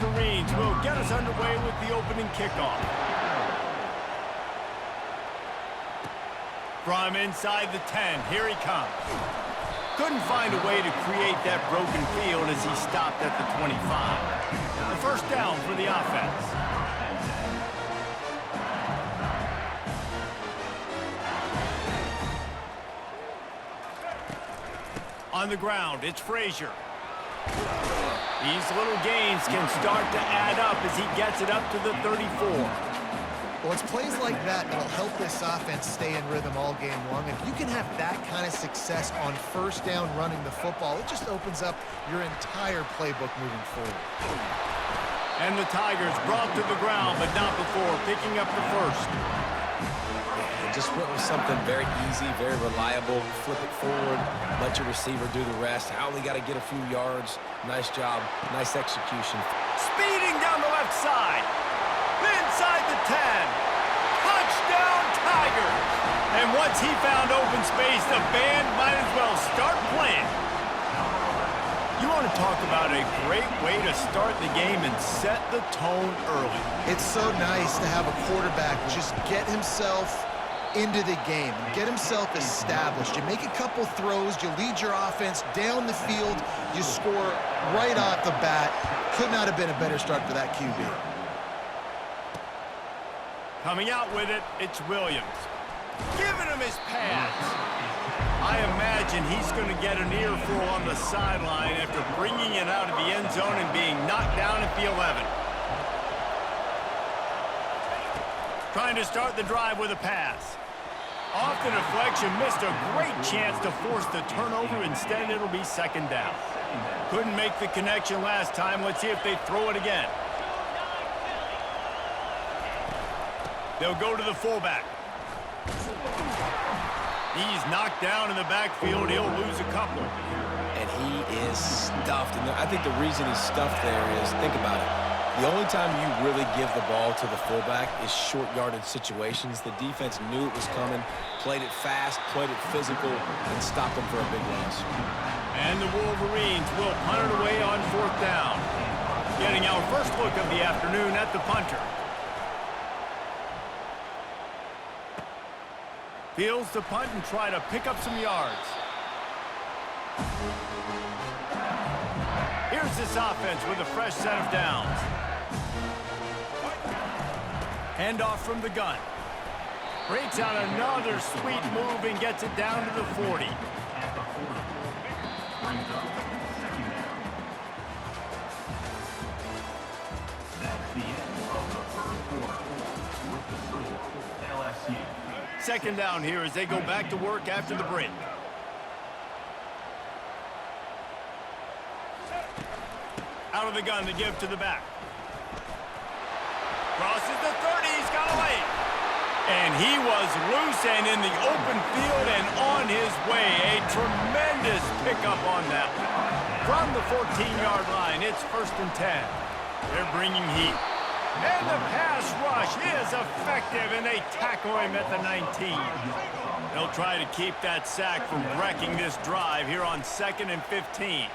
Wolverines will get us underway with the opening kickoff. From inside the 10, here he comes. Couldn't find a way to create that broken field as he stopped at the 25. The first down for the offense. On the ground, it's Frazier. These little gains can start to add up as he gets it up to the 34. Well, it's plays like that that'll help this offense stay in rhythm all game long. If you can have that kind of success on first down running the football, it just opens up your entire playbook moving forward. And the Tigers brought to the ground, but not before picking up the first. Just went with something very easy, very reliable. Flip it forward, let your receiver do the rest. I only got to get a few yards. Nice job, nice execution. Speeding down the left side. Inside the 10. Touchdown, Tigers. And once he found open space, the band might as well start playing. You want to talk about a great way to start the game and set the tone early. It's so nice to have a quarterback just get himself into the game, get himself established. You make a couple throws, you lead your offense down the field, you score right off the bat. Could not have been a better start for that QB. Coming out with it, it's Williams. Giving him his pass. I imagine he's going to get an earful on the sideline after bringing it out of the end zone and being knocked down at the 11. Trying to start the drive with a pass. Off the deflection, missed a great chance to force the turnover. Instead, it'll be second down. Couldn't make the connection last time. Let's see if they throw it again. They'll go to the fullback. He's knocked down in the backfield. He'll lose a couple. And he is stuffed. And I think the reason he's stuffed there is, think about it. The only time you really give the ball to the fullback is short yardage situations. The defense knew it was coming, played it fast, played it physical, and stopped them for a big loss. And the Wolverines will punt it away on fourth down. Getting our first look of the afternoon at the punter. Fields the punt and try to pick up some yards. Here's this offense with a fresh set of downs. Handoff from the gun. Breaks out another sweet move and gets it down to the 40. Second down here as they go back to work after the break. Out of the gun to give to the back. Crosses the 30, he's got away. And he was loose and in the open field and on his way. A tremendous pickup on that one. From the 14-yard line, it's 1st and 10. They're bringing heat. And the pass rush is effective, and they tackle him at the 19. They'll try to keep that sack from wrecking this drive here on 2nd and 15.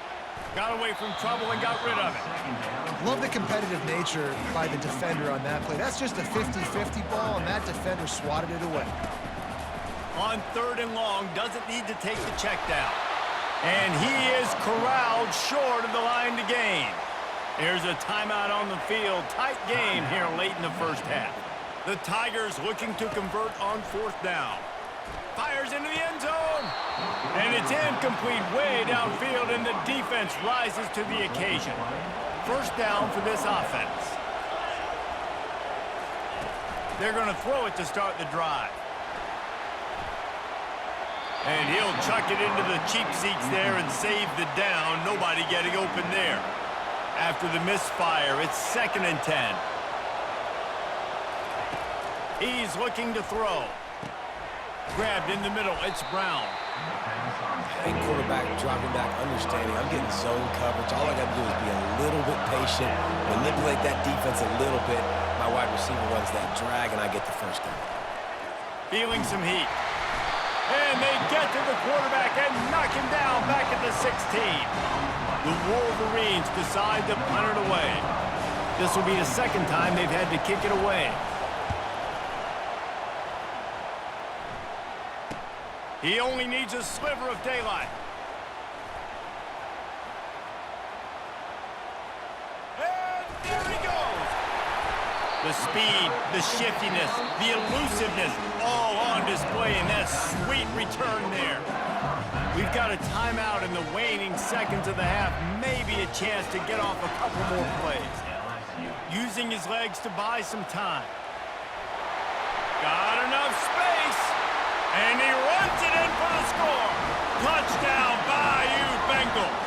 Got away from trouble and got rid of it. Love the competitive nature by the defender on that play. That's just a 50-50 ball, and that defender swatted it away. On 3rd and long, doesn't need to take the check down. And he is corralled short of the line to gain. Here's a timeout on the field. Tight game here late in the first half. The Tigers looking to convert on 4th down. Fires into the end zone. And it's incomplete way downfield, and the defense rises to the occasion. First down for this offense. They're going to throw it to start the drive. And he'll chuck it into the cheap seats there and save the down. Nobody getting open there. After the misfire, it's 2nd and 10. He's looking to throw. Grabbed in the middle, it's Brown. Hey, quarterback dropping back, understanding. I'm getting zone coverage. All I got to do is be a little bit patient, manipulate that defense a little bit. My wide receiver runs that drag, and I get the first down. Feeling some heat. And they get to the quarterback and knock him down back at the 16. The Wolverines decide to punt it away. This will be the second time they've had to kick it away. He only needs a sliver of daylight. And there he goes. The speed, the shiftiness, the elusiveness, all on display in that sweet return there. We've got a timeout in the waning seconds of the half. Maybe a chance to get off a couple more plays. Using his legs to buy some time. Got enough space. And he runs it in for the score. Touchdown, Bayou Bengals.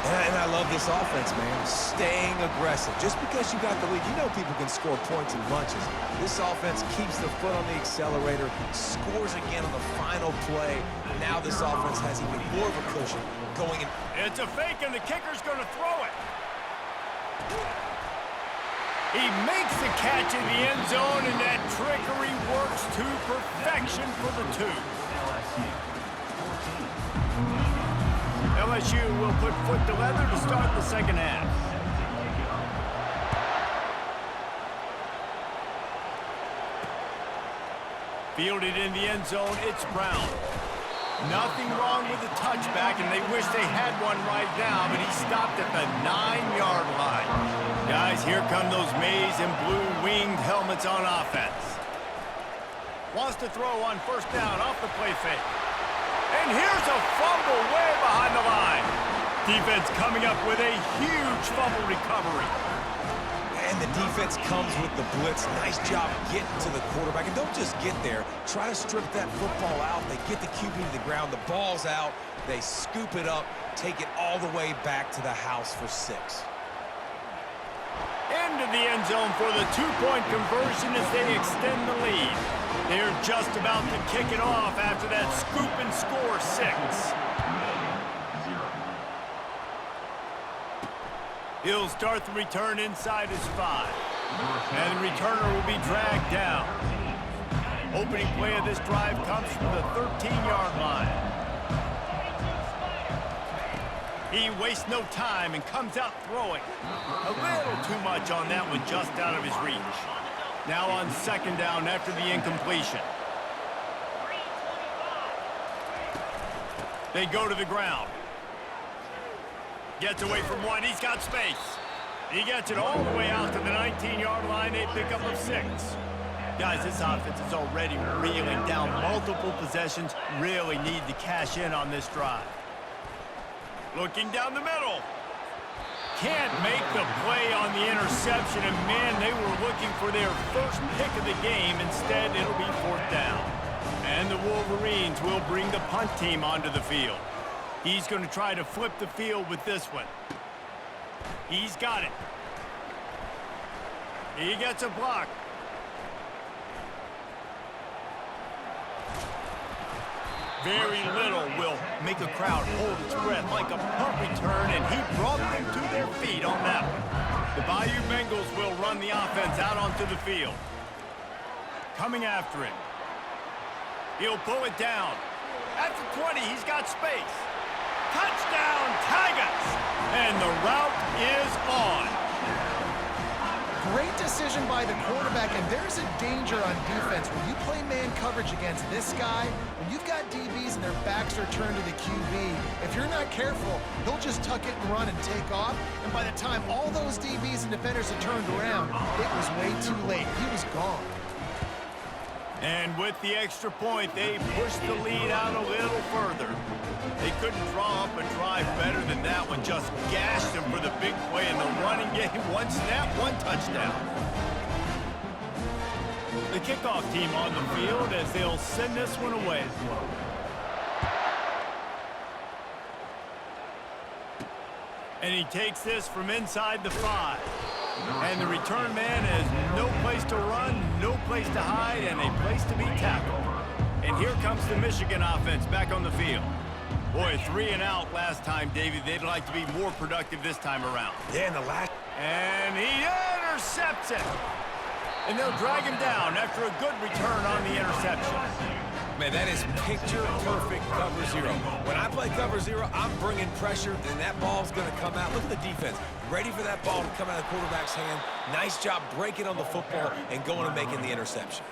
And I love this offense, man. Staying aggressive. Just because you got the lead, you know people can score points in bunches. This offense keeps the foot on the accelerator, scores again on the final play. Now this offense has even more of a cushion going in. It's a fake, and the kicker's going to throw it. He makes the catch in the end zone, and that trickery works to perfection for the two. LSU will put foot to leather to start the second half. Fielded in the end zone, it's Brown. Nothing wrong with the touchback, and they wish they had one right now, but he stopped at the 9-yard line. Guys, here come those maize and blue winged helmets on offense. Wants to throw on first down off the play fake. And here's a fumble way behind the line. Defense coming up with a huge fumble recovery. And the defense comes with the blitz. Nice job getting to the quarterback. And don't just get there. Try to strip that football out. They get the QB to the ground. The ball's out. They scoop it up, take it all the way back to the house for 6. Into the end zone for the two-point conversion as they extend the lead. They're just about to kick it off after that scoop and score 6. He'll start the return inside his 5. And the returner will be dragged down. Opening play of this drive comes from the 13-yard line. He wastes no time and comes out throwing. A little too much on that one, just out of his reach. Now on second down after the incompletion. They go to the ground. Gets away from one. He's got space. He gets it all the way out to the 19-yard line. A pickup of 6. Guys, this offense is already reeling down multiple possessions. Really need to cash in on this drive. Looking down the middle. Can't make the play on the interception. And, man, they were looking for their first pick of the game. Instead, it'll be 4th down. And the Wolverines will bring the punt team onto the field. He's going to try to flip the field with this one. He's got it. He gets a block. Very little will make a crowd hold its breath like a punt return, and he brought them to their feet on that one. The Bayou Bengals will run the offense out onto the field. Coming after him. He'll pull it down. At the 20, he's got space. Touchdown, Tigers! And the route is on. Great decision by the quarterback, and there's a danger on defense. When you play man coverage against this guy, when you've got DBs and their backs are turned to the QB, if you're not careful, he'll just tuck it and run and take off, and by the time all those DBs and defenders had turned around, it was way too late. He was gone. And with the extra point, they pushed the lead out a little further. They couldn't draw up a drive better than that one. Just gashed them for the big play in the running game. One snap, one touchdown. The kickoff team on the field as they'll send this one away. And he takes this from inside the 5. And the return man has no place to run, no place to hide, and a place to be tackled. And here comes the Michigan offense back on the field. Boy, 3 and out last time, Davey. They'd like to be more productive this time around. Yeah, in the last... And he intercepts it. And they'll drag him down after a good return on the interception. man, that is picture-perfect cover zero. When I play cover zero, I'm bringing pressure, and that ball's going to come out. Look at the defense. Ready for that ball to come out of the quarterback's hand. Nice job breaking on the football and going and making the interception.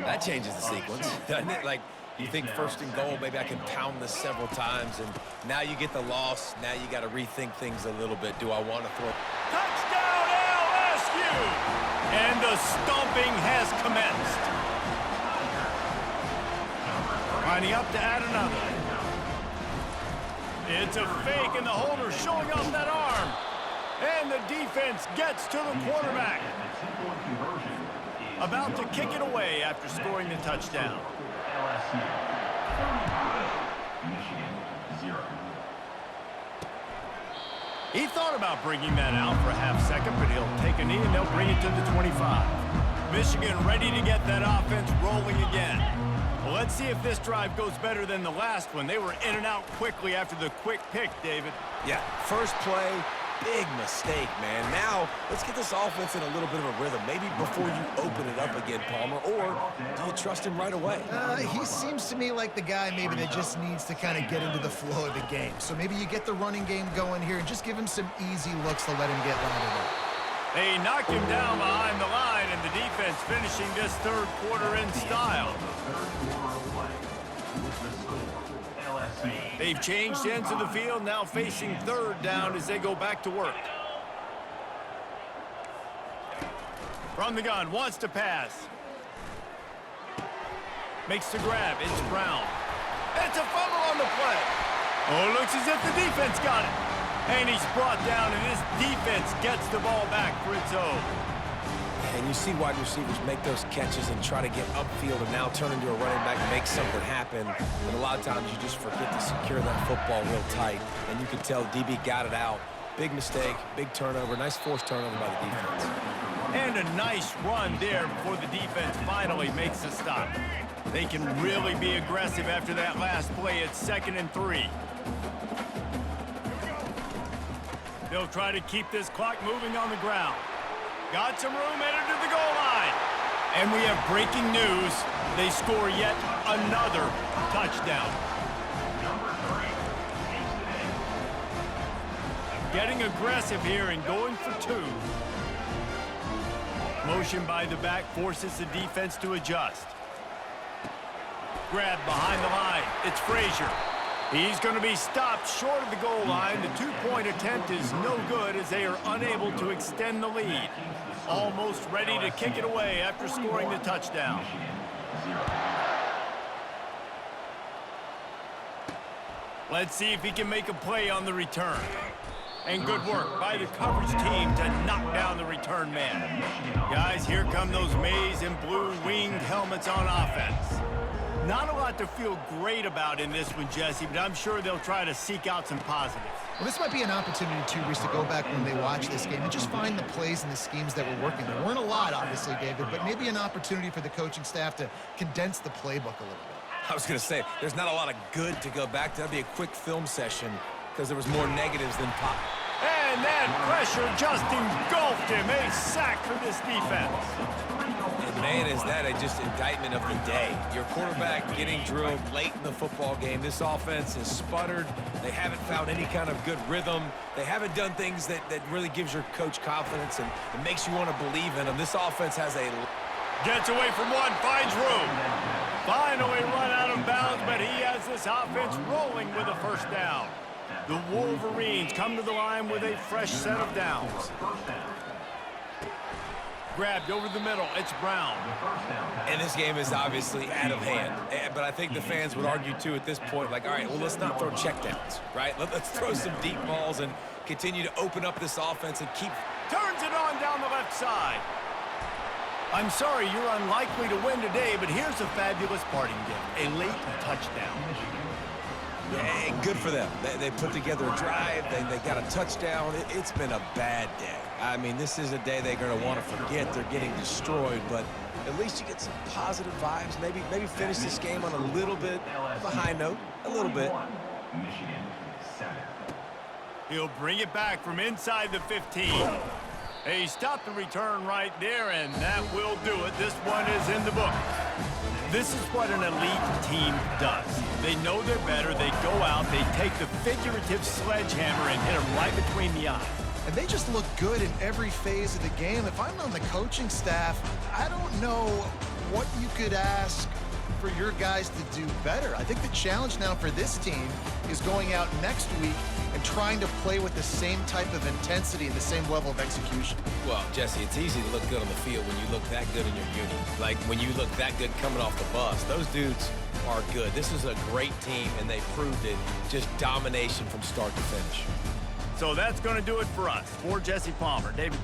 That changes the sequence, doesn't it? Like, you think first and goal, maybe I can pound this several times, and now you get the loss. Now you got to rethink things a little bit. Do I want to throw? Touchdown, LSU! And the stomping has commenced. Lining up to add another. It's a fake, and the holder showing off that arm. And the defense gets to the quarterback. About to kick it away after scoring the touchdown. He thought about bringing that out for a half second, but he'll take a knee and they'll bring it to the 25. Michigan ready to get that offense rolling again. Well, let's see if this drive goes better than the last one. They were in and out quickly after the quick pick, David. Yeah, first play, big mistake, man. Now, let's get this offense in a little bit of a rhythm. Maybe before you open it up again, Palmer, or do you trust him right away? He seems to me like the guy maybe that just needs to kind of get into the flow of the game. So maybe you get the running game going here and just give him some easy looks to let him get lathered up. They knock him down behind the line, and the defense finishing this third quarter in style. They've changed ends of the field, now facing third down as they go back to work. From the gun, wants to pass. Makes the grab, it's Brown. It's a fumble on the play. Oh, looks as if the defense got it. And he's brought down, and this defense gets the ball back for its own. And you see wide receivers make those catches and try to get upfield and now turn into a running back and make something happen. And a lot of times you just forget to secure that football real tight. And you can tell DB got it out. Big mistake, big turnover, nice forced turnover by the defense. And a nice run there before the defense finally makes a stop. They can really be aggressive after that last play. It's 2nd and 3. They'll try to keep this clock moving on the ground. Got some room headed to the goal line. And we have breaking news. They score yet another touchdown. Getting aggressive here and going for 2. Motion by the back forces the defense to adjust. Grab behind the line. It's Frazier. He's going to be stopped short of the goal line. The 2-point attempt is no good as they are unable to extend the lead. Almost ready to kick it away after scoring the touchdown. Let's see if he can make a play on the return. And good work by the coverage team to knock down the return man. Guys, here come those maize and blue winged helmets on offense. Not a lot to feel great about in this one, Jesse, but I'm sure they'll try to seek out some positives. Well, this might be an opportunity, too, Reese, to go back when they watch this game and just find the plays and the schemes that were working. There weren't a lot, obviously, David, but maybe an opportunity for the coaching staff to condense the playbook a little bit. I was going to say, there's not a lot of good to go back to. That'd be a quick film session because there was more negatives than pop. And that pressure just engulfed him. A sack for this defense. And man, is that just indictment of the day. Your quarterback getting drilled late in the football game. This offense is sputtered. They haven't found any kind of good rhythm. They haven't done things that really gives your coach confidence and it makes you want to believe in them. This offense has a... Gets away from one, finds room. Finally run out of bounds, but he has this offense rolling with a first down. The Wolverines come to the line with a fresh set of downs. Grabbed over the middle, it's Brown. And this game is obviously out of hand. But I think the fans would argue, too, at this point, like, all right, well, let's not throw checkdowns, right? Let's throw some deep balls and continue to open up this offense and keep... Turns it on down the left side. I'm sorry, you're unlikely to win today, but here's a fabulous parting gift, a late touchdown. Yeah, good for them. They put together a drive. They got a touchdown. It's been a bad day. I mean, this is a day they're going to want to forget. They're getting destroyed, but at least you get some positive vibes. Maybe finish this game on a little bit of a high note, a little bit. He'll bring it back from inside the 15. He stopped the return right there, and that will do it. This one is in the book. This is what an elite team does. They know they're better. They go out. They take the figurative sledgehammer and hit them right between the eyes. And they just look good in every phase of the game. If I'm on the coaching staff, I don't know what you could ask for your guys to do better. I think the challenge now for this team is going out next week and trying to play with the same type of intensity and the same level of execution. Well, Jesse, it's easy to look good on the field when you look that good in your uni. Like when you look that good coming off the bus. Those dudes are good. This is a great team, and they proved it. Just domination from start to finish. So that's going to do it for us. For Jesse Palmer, David